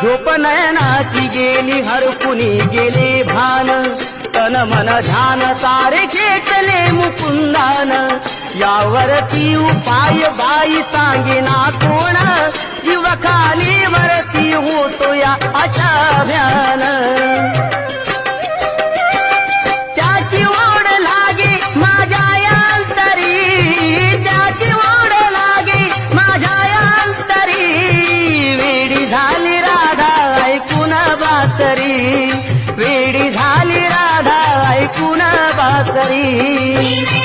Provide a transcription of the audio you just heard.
झोप नयनाची गेली हरपुनी गेले भान तन मन ध्यान सारे घेतले मुकुंदान यावरती उपाय बाई सांगे ना कोण जीव खाली वरती होतो या अशा भ्यान त्याची ओढ लागे माझ्या अंतरी त्याची ओढ लागे माझ्या अंतरी वेडी झाली राधा ऐकून बासरी वेडी झाली राधा ऐकून बासरी